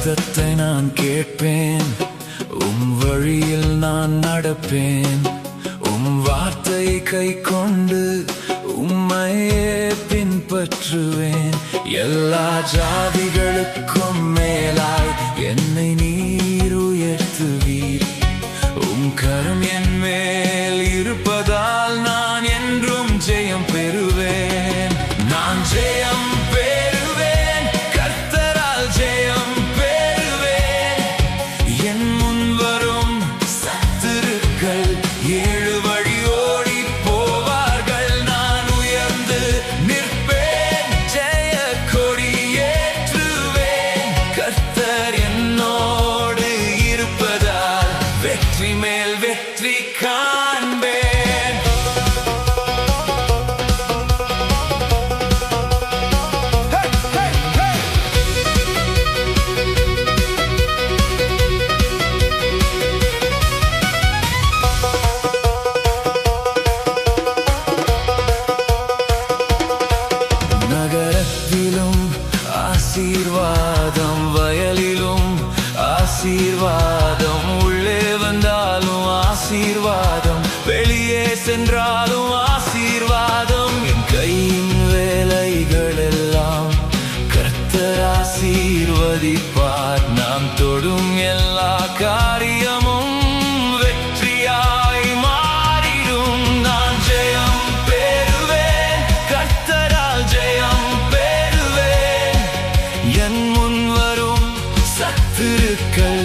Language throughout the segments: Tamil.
சத்தத்தை நான் கேட்பேன், வழியில் நான் நடப்பேன். வார்த்தை கை கொண்டு உம்மையே பின்பற்றுவேன். எல்லா ஜாதிகளுக்கும் மேலாய் என்னை நீர் உயர்த்துவீர். கரம் என் மேல் இருப்பதால் நான் என்றும் ஜெயம் பெறுவேன். நான் ஜெயம் பெறுவேன், கர்த்தரால் ஜெயம் பெறுவேன். என் முன் வரும் சத்துருக்கள் ஏழு வழி ஓடி போவார்கள். நான் உயர்ந்து நிற்பேன், ஜெய கொடி ஏற்றுவேன். கர்த்தர் என்னோடு இருப்பதால் வெற்றி மேல் வெற்றி காண்பேன். நகரத்திலும் ஆசீர்வாதம், வயலிலும் ஆசீர்வாதம். உள்ளே வந்தாலும் ஆசீர்வாதம், வெளியே சென்றாலும் ஆசீர்வாதம். என் கையின் வேலைகள் எல்லாம் கர்த்தர் ஆசீர்வதிப்பார். நாம் தொடும் எல்லா காரியமும் வெற்றியாய் மாறிடும். நான் ஜெயம் பெறுவேன், கர்த்தரால் ஜெயம் பெறுவேன். என் முன் வரும் சத்துருக்கள்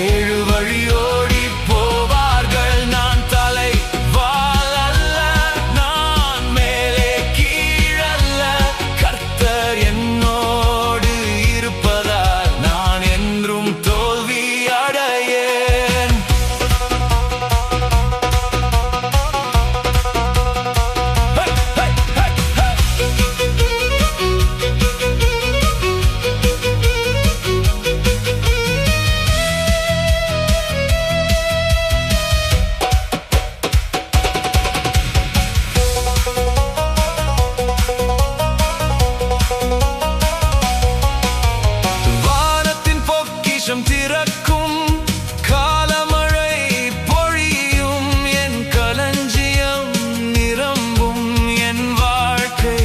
ஏழு வழியோடி போவார்கள். நான் தலை வால் அல்ல, நான் மேலே கீழல்ல. கர்த்தர் என்னோடு இருப்பதால் நான் என்றும் தோல்வி அடையேன். வானத்தின் பொக்கிஷம் திறக்கும், காலமழை பொழியும். என் களஞ்சியம் நிரம்பும், என் வாழ்க்கை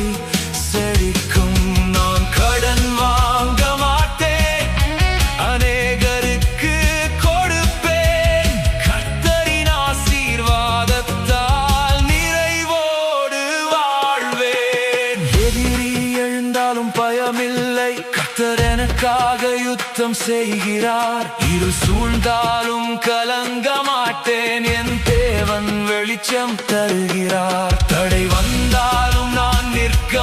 செழிக்கும். நான் கடன் வாங்க மாட்டேன், அநேகருக்கு கொடுப்பேன். கர்த்தரின் ஆசீர்வாதத்தால் நிறைவோடு வாழ்வேன். எதிரி எழுந்தாலும் பயமில்லை, கர்த்தர் எனக்காக யுத்தம் செய்கிறார். இருள் சூழ்ந்தாலும் கலங்க மாட்டேன், என் தேவன் வெளிச்சம் தருகிறார். தடை வந்தாலும் நான் நிற்க